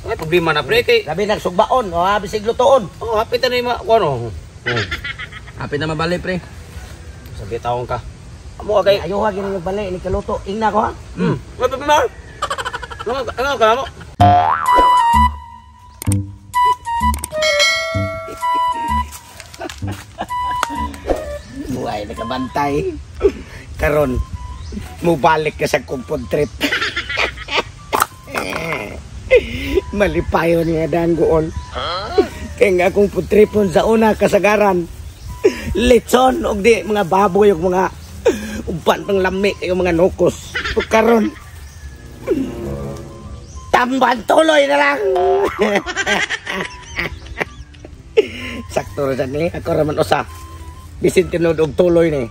May problema na pre kay. Labi nagsugbaon, o bisig lutoon. Oh, hapit na ma ano. Hapit na mabali pre. Sabi taong ka. Amo kay Ayaw ha gini bali ni kaluto. Ingna ko ha. May problema. Ano ka mo? Buhay nakabantay. Karon mubalik ka sa kumpod trip. Malipayo niya danggoon. Kaya nga akong putripon sa una kasagaran. Litson og di mga baboy og mga uban pang lami yung mga nukos. Karon tamban tuloy na lang. Sakto rin ni ako raman usa. Bisin tinud og tuloy ni.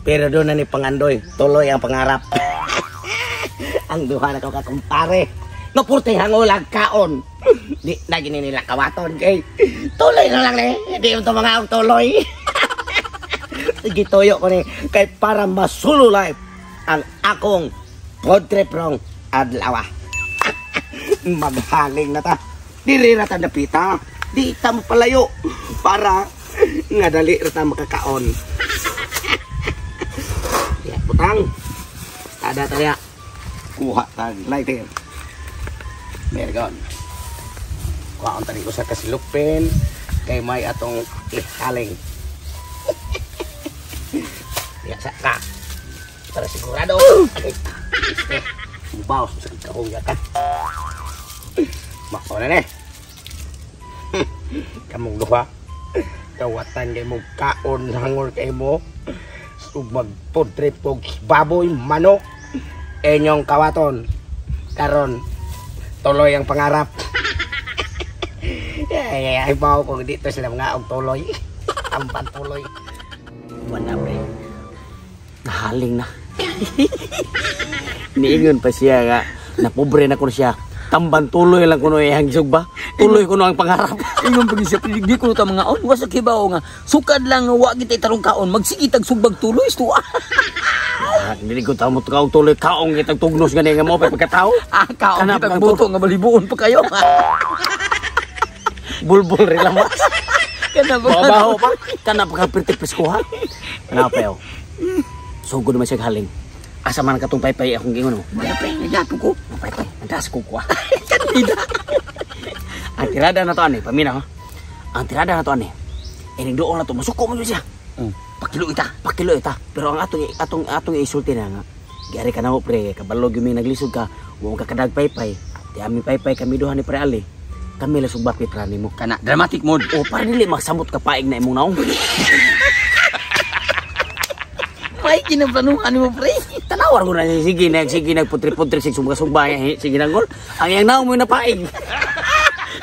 Pero doon na ni pangandoy, tuloy ang pangarap. Ang duha na ko kakumpare. Napurti hangulag kaon. Di na gini nila kawaton kay tuloy na lang ni. Di yung mga og tuloy. Gitoyo ko ni kay para masulo life ang akong road trip rong adlaw. Maghaling na ta. Diri na ta napita. Di ta palayo para nga dali ra ta makakaon. Ya putang. Ada tanya. Kuha tag lighter. Mergon. Kuha ang tani ko sa kasilupin kay may atong haling. Ya sa para sigurado. Bawas sa kahong ya kan. Mako na Kamong duha. Kawatan kay mo kaon hangol kay mo. Sumag food trip og baboy manok. Enyong kawaton. Karon tuloy ang pangarap. Ay bawo ko dito sila mga og tuloy. Tampan tuloy. Wala pre. Nahaling na. Niingon pa siya nga napobre na ko siya. Tamban tuloy lang kuno iyang sugba. Tuloy kuno ang pangarap. Ingon pag siya di ko ta mga on wa sa kibaw nga sukad lang wa kita tarong kaon magsige tag sugbag tuloy sto. Dili ko tamo og tuloy kaong kitag tugnos gani nga mo pagkatao. Kaon kita buto nga balibuon pa kayo. Bulbul relax. Kana ba babaho pa. Kana pa pertipes ko ha. Napeo. Sugod man siya haling. Asa man katong paypay akong gingon mo. Paypay nagyato ko. Paypay. Andas ko kuha. Ang tirada na to ani, paminaw. Ang tirada na to ani. Ining doon na to masuko man siya. Pakilo ita. Pero ang atong isulti na nga. Giari ka na mo pre, kabalo gyud mi naglisod ka, wa ka kadag paypay. Di ami paypay kami duha ni pre Ali. Kami la sugbak ni prani mo. Kana dramatic mode. O para dili magsamot ka paig na imong naong. May kinaplanuhan mo pre. Tanawar ko na sige nagputri-putri sig sugba sige nangol. Ang iyang naong mo napaig.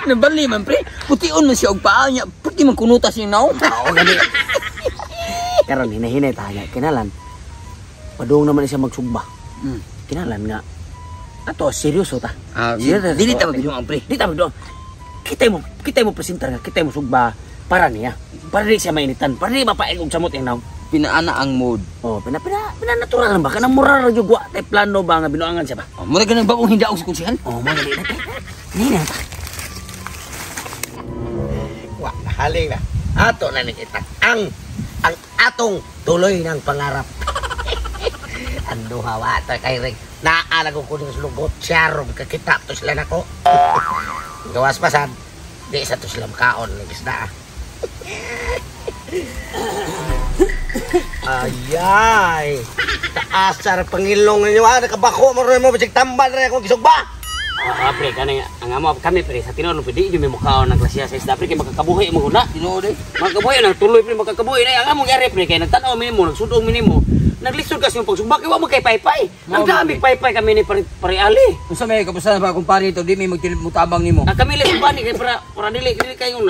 Nabali man pre. Pution man siya og paa niya. Puti man kunutas yung naong. Oo gani. Karon hinahinay ta niya kinalan. Padung naman siya magsugba. Kinalan nga. Ato seryoso ta. Dili ta magdong ang pre. Di ta magdong. Kita mo presentar nga, kita mo sugba para niya. Para di siya mainitan. Para di mapaig og samot yung naong. Pinaana ang mode. Oh, natural lang ba? Kanang moral ra jud wa tay plano ba nga binuangan siya ba? Oh, muna ganang bagong hindi ako sa kunsihan. Oh, mo dali na. Ni na ta. Wa haling na. Ato na ni kita ang atong tuloy ng pangarap. Ando hawa ta kay reg. Naala ko kuning sulugot siyarom kakita to sila nako. Gawas pasad. Di sa to sila makaon ng isda. Ayay. Taasar pangilong ninyo. Nakabako mo rin mo. Basig tambal rin akong gisugba. Pre, kanang ang amo kami pre sa tinuod pwede di mo mukhaon ng klasya sa isda pre kay makakabuhi mo guna. Tinuod eh. Makakabuhi nang tuloy pre makakabuhi na ang amo gyari pre kay nagtan-aw mi mo nagsudong mi nimo. Naglisod kasi yung pagsugba kay wa mo kay paypay. Ang dami paypay kami ni pare Ali. Unsa may kapusta ba kung pare ito di may magmutabang nimo. Ang kami lisod ba ni kay para dili kayo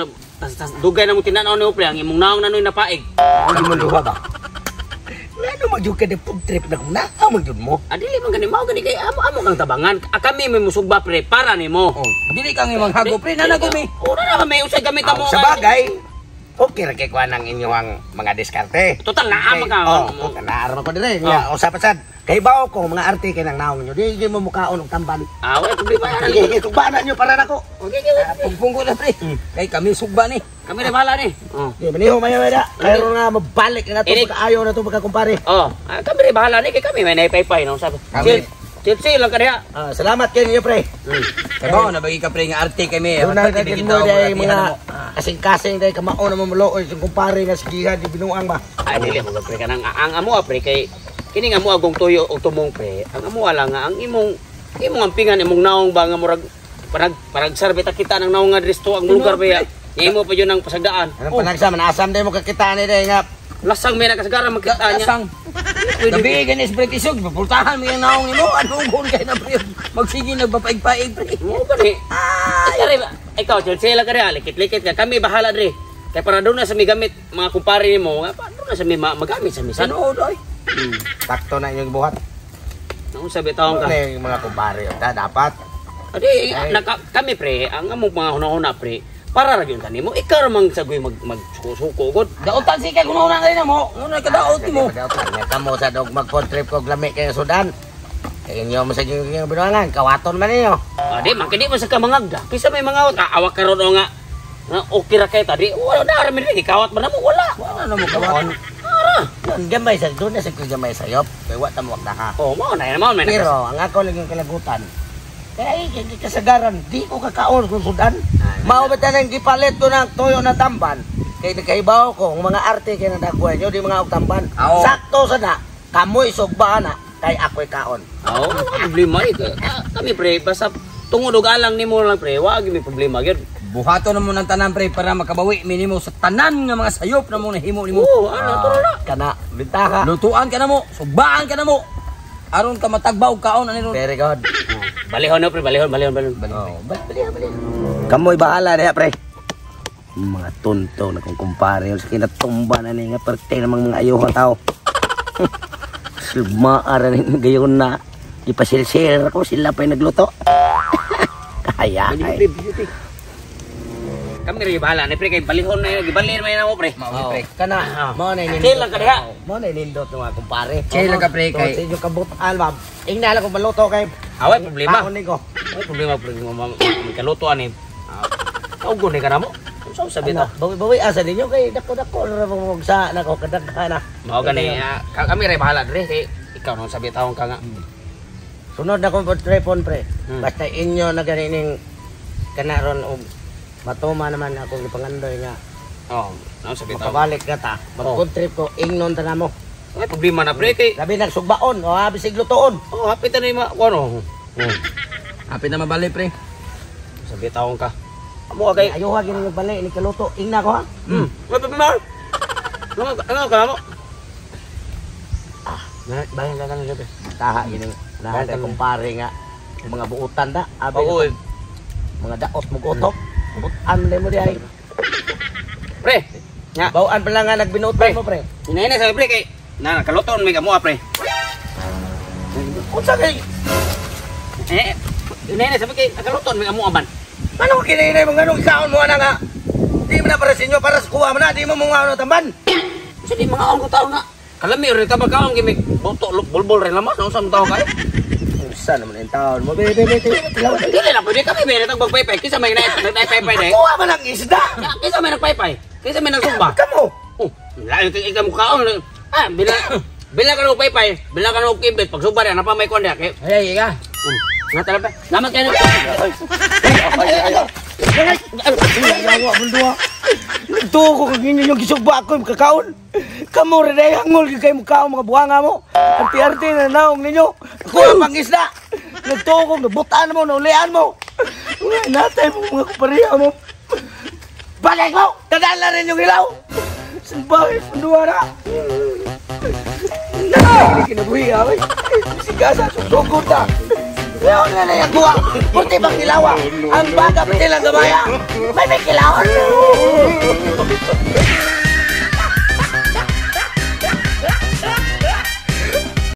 dugay na mo tinanaw ni pre ang imong naong nanoy na paig. Ano mo duha ba? Ano magyud ka de food trip na kung nakaw magyud mo? Dili man gani mao gani kay amo kang tabangan. Kami may musugba pre para nimo. Oh, dili kang imong hago pre nanago mi. Ora na kami usay gamit mo. Sa bagay, Okay ra kay kuan ang inyong mga diskarte. Total naa Okay, ka. oh, naarma ko dire. Nga usapan sad. Kay bao ko mga arte kay nang naong nyo. Di mo mukaon og tamban. Wala problema yan. Sige, tugba na nyo para nako. Okay. Pungpung ko na pre. Kay kami sugba ni. Kami na bahala ni. Di maniho mayo da. Pero nga mabalik na to Ini- pagkaayo na to pagkakumpare. Kami na bahala ni. Kay kami may naipay-pay. No? Sabi. Kami. Chelsea lang ka diha. Salamat kay ninyo pre. Kay bao na bagi ka pre nga arte kay me. Doon na naging mo day mga kasing-kasing day kamao na mamuloy yung kumpare nga sigihan di binuang ba. Ay dili mo pre ka nang ang amo pre kay kini nga mo agong tuyo o tumong pre. Ang amo lang nga ang imong ampingan imong naong ba nga murag parag sarbeta kita nang naong nga dristo ang lugar ba. Imo pa yun ang pasagdaan. Anong panagsam asam day mo kakita ni day nga Lasang may nakasagaran magkita niya. Lasang. Gabi ganis pre kisog, pupultahan mo yung naong nimo. Anong gon kay na pre? Magsige nagpapaig-paig pre. Mo ka ni. Ikaw Chelsea lang ka rin. Likit-likit ka. Kami bahala dre. Kaya para doon na sa may gamit mga kumpare mo, doon na sa may magamit sa misan. Ano oy? takto na inyong buhat. Nung sabi taong ka. Ano yung mga kumpare dapat. Adi, kami pre, ang among mga hunahuna pre, para ra gyud kanimo. Ikaw ra mang sagoy magsuko god. Daotan si kay kuno na rin mo. Una ka daot mo. Kamo sa dog mag-trip ko lami kay Sudan. Kay inyo mo sa yung binuangan, kawaton man ninyo. Adi, makidi mo sa kamangagda. Kisa may mga awak karon o nga. Okay ra kay tadi. Wala na ra mi kawat man mo wala. Wala na mo kawan. Ang gamay sa doon na sa gamay sayop. Kay wa ta mo wag ka. Oh, mao na naman may Pero ang ako lang yung kalagutan. Kaya kasagaran, di ko kakaon kung Sudan. Mao ba tanang gipalit ko ng toyo na tamban. Kay nagkaibaw ko, ang mga arte kay nadagway nyo, di mga og tamban. Oo. Sakto sa na, kamoy sugba na, kay ako'y kaon. Oh, problema kami pre, basta tungod og alang nimo lang pre, wa gyud may problema gyud. Buhato na mo ng tanan pre para makabawi minimo sa tanan nga mga sayop na mo nahimo nimo. Oo, turo na. Kana, bintaha. Lutuan ka na mo, sugbaan ka na mo. Aron ka matagbaw kaon ani ron. Very good. Balihon na pre, balihon. Oh, bali. Kamoy bahala diha pre. Mga tonto na kung kumpare yung sa kinatumba na nga parte namang mga ayuha tao. Sugmaara na gayon na. Ipasilsil ako sila pa'y nagluto. Kaya ay. Kami rin bahala ni pre kay balihon na gibalin may namo pre. Mao pre. Kana, mo na Chill lang ka diha. Mo na nindot ng mga kumpare. Chill lang ka, pre, kay- Sa inyo kabutan ba. Ingna lang kung maluto kay. Away problema. Kaon ni ko. Ay problema pre may kalutuan ni. Kaugo ni kanamo. Unsa sabi ta? Bawi asa ninyo kay dako-dako na mo sa nako kadaghan na. Mao gani kami rin bahala dre kay ikaw nang sabi taong ka nga. Sunod na kong telefon pre. Hmm. Basta inyo na ganining kanaron og matuma naman ako ni pangandoy nga. Nang sabi taong. Makabalik ka ta. Mag-trip ko ingnon ta namo. Ay problema na pre kay. Labi nagsugbaon o bisig lutoon. Hapit na ni ano. Hapit na mabali pre. Sabi taong ka. Amo kay. Ayuha gini yung balik ni kaluto. Ingna ko ha. Ay problema. Ano ka mo? Bayan ka na sabi. Taha gini. Lahat ay kumpare nga. Mga buutan da. Abi Oo. mga daot mo utok. Buutan mo di ay. Pre. Nya. Bawaan pa lang nga nagbinutan mo pre. Inaina sa pre kay. Nakaluton may kamo pre. Unsa kay? Inaina sa kay nakaluton may kamo aban. Ano kinainay mo ganong ikaon mo na nga? Di mo na para sa inyo, para sa kuha mo na, di mo mga ano tamban. Kasi di mga ko tao na. Kalami rin ka magkaon gimik boto bulbol rin lamas. Ano sa tao kayo? Unsa naman yung taon mo? Bebe. Dili na pwede kami may natag magpaypay. Kisa may nagpaypay deh. Kuha mo ng isda. Kisa may nagpaypay. Kisa may nagsumba. Kamo. Layo kay ikaw mukhaon. Bila ka ng paypay. Bila ka ng kibit. Pag suba rin, napamay ko niya. Ay ka. Nga talaga. Lamat kayo. Nagtuo ko kag inyo yung gisugba ako yung kakaon. Kamu rin ay hangol kayo mukha mga buhanga mo. Arti-arti na naong ninyo. Ako ang pang isda. Nagtuo ko, nabutaan mo, naulian mo. Natay mo mga kupariya mo. Balik mo! Tadaan na rin yung ilaw! Sabay, pandua na! Hindi kinabuhi kami. Sigasa, susugod na. Ngayon na na yung kuha. Kunti bang kilawa. Ang baga pinilang gamaya. May kilawan.